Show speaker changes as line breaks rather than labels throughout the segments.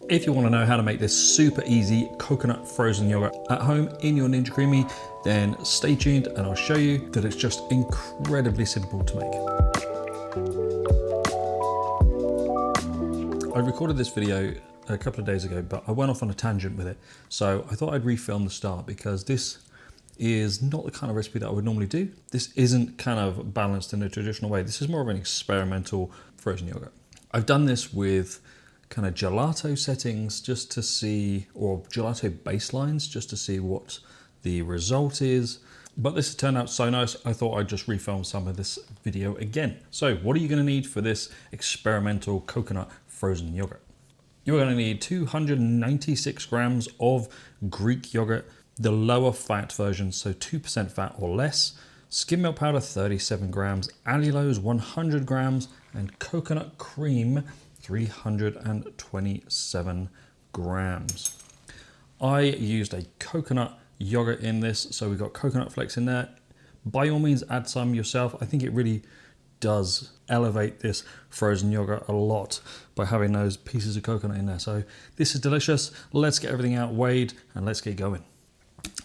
If you want to know how to make this super easy coconut frozen yogurt at home in your Ninja Creami, then stay tuned and I'll show you that it's just incredibly simple to make. I recorded this video a couple of days ago, but I went off on a tangent with it. So I thought I'd refilm the start because this is not the kind of recipe that I would normally do. This isn't kind of balanced in a traditional way. This is more of an experimental frozen yogurt. I've done this with kind of gelato settings just to see, or gelato baselines just to see what the result is. But this has turned out so nice, I thought I'd just refilm some of this video again. So what are you gonna need for this experimental coconut frozen yogurt? You're gonna need 296 grams of Greek yogurt, the lower fat version, so 2% fat or less, skim milk powder 37 grams, allulose 100 grams, and coconut cream 327 grams. I used a coconut yogurt in this, so we've got coconut flakes in there. By all means, add some yourself. I think it really does elevate this frozen yogurt a lot by having those pieces of coconut in there. So this is delicious. Let's get everything out weighed and let's get going.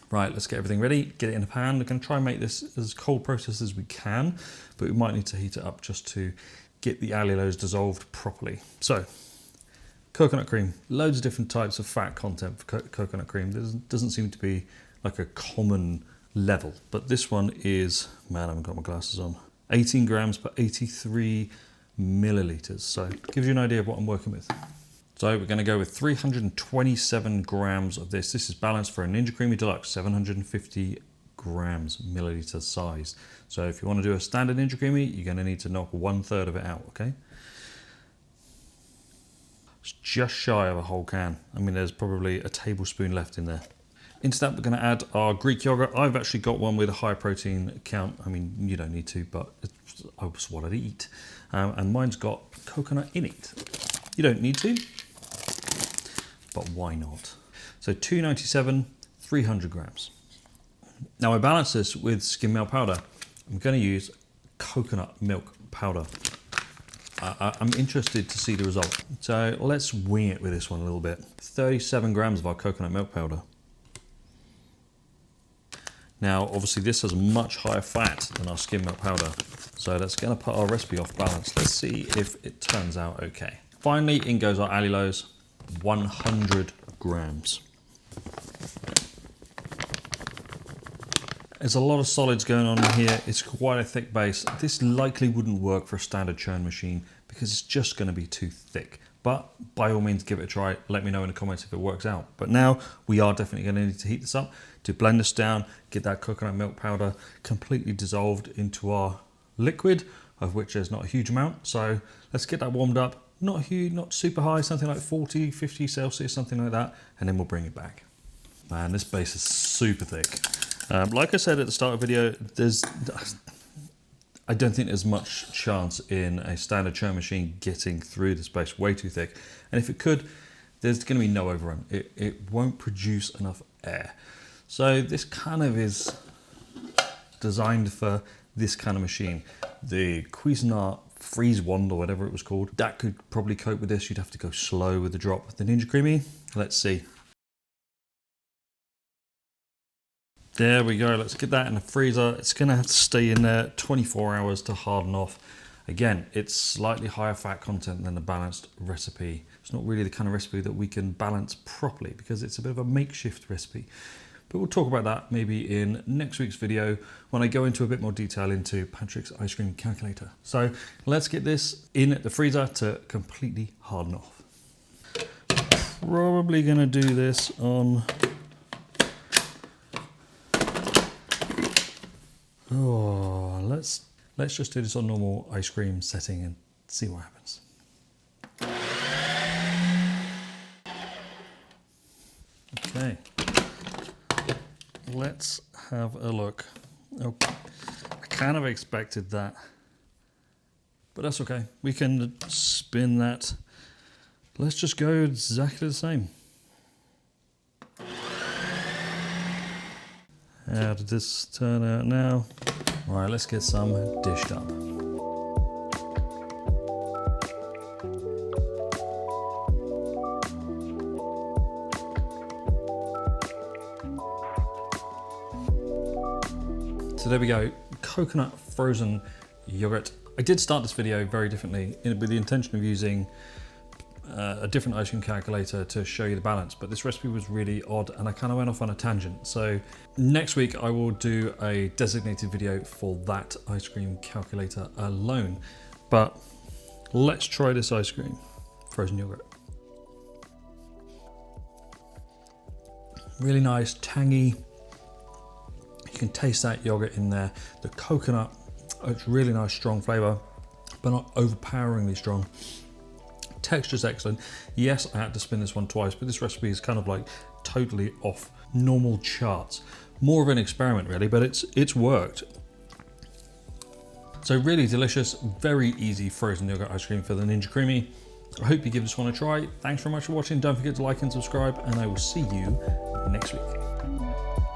Right, let's get everything ready, get it in a pan. We're gonna try and make this as cold processed as we can, but we might need to heat it up just to get the allulose dissolved properly. So, coconut cream, loads of different types of fat content for coconut cream. There doesn't seem to be like a common level, but this one is, man, I haven't got my glasses on, 18 grams per 83 milliliters. So it gives you an idea of what I'm working with. So we're going to go with 327 grams of this. This is balanced for a Ninja Creami Deluxe, 750 grams milliliter size. So if you want to do a standard Ninja Creami, you're going to need to knock 1/3 of it out, okay? It's just shy of a whole can. I mean, there's probably a tablespoon left in there. Into that, we're going to add our Greek yogurt. I've actually got one with a high protein count. I mean, you don't need to, but it's what I'd eat. And mine's got coconut in it. You don't need to, but why not? So 297, 300 grams. Now I balance this with skim milk powder. I'm going to use coconut milk powder. I'm interested to see the result. So let's wing it with this one a little bit. 37 grams of our coconut milk powder. Now, obviously this has much higher fat than our skim milk powder. So that's going to put our recipe off balance. Let's see if it turns out okay. Finally, in goes our allulose, 100 grams. There's a lot of solids going on in here. It's quite a thick base. This likely wouldn't work for a standard churn machine because it's just going to be too thick. But by all means, give it a try. Let me know in the comments if it works out. But now we are definitely going to need to heat this up to blend this down, get that coconut milk powder completely dissolved into our liquid, of which there's not a huge amount. So let's get that warmed up. Not huge, not super high, something like 40, 50 Celsius, something like that. And then we'll bring it back. Man, this base is super thick. Like I said at the start of the video, I don't think there's much chance in a standard churn machine getting through this base, way too thick. And if it could, there's going to be no overrun. It won't produce enough air. So this kind of is designed for this kind of machine. The Cuisinart Freeze Wand or whatever it was called, that could probably cope with this. You'd have to go slow with the drop. With the Ninja Creami, let's see. There we go, let's get that in the freezer. It's gonna have to stay in there 24 hours to harden off. Again, it's slightly higher fat content than the balanced recipe. It's not really the kind of recipe that we can balance properly because it's a bit of a makeshift recipe. But we'll talk about that maybe in next week's video when I go into a bit more detail into Patrick's ice cream calculator. So let's get this in the freezer to completely harden off. Probably gonna do this on, let's just do this on normal ice cream setting and see what happens. Okay, let's have a look. Oh, I kind of expected that, but that's okay. We can spin that. Let's just go exactly the same. How did this turn out now? All right, let's get some dished up. So there we go, coconut frozen yogurt. I did start this video very differently with the intention of using a different ice cream calculator to show you the balance, but this recipe was really odd and I kind of went off on a tangent. So next week I will do a designated video for that ice cream calculator alone. But let's try this ice cream, frozen yogurt. Really nice, tangy. You can taste that yogurt in there. The coconut, it's really nice, strong flavor, but not overpoweringly strong. Texture's excellent. Yes, I had to spin this one twice, but this recipe is kind of like totally off normal charts. More of an experiment really, but it's worked. So really delicious, very easy frozen yogurt ice cream for the Ninja Creami. I hope you give this one a try. Thanks very much for watching. Don't forget to like and subscribe, and I will see you next week.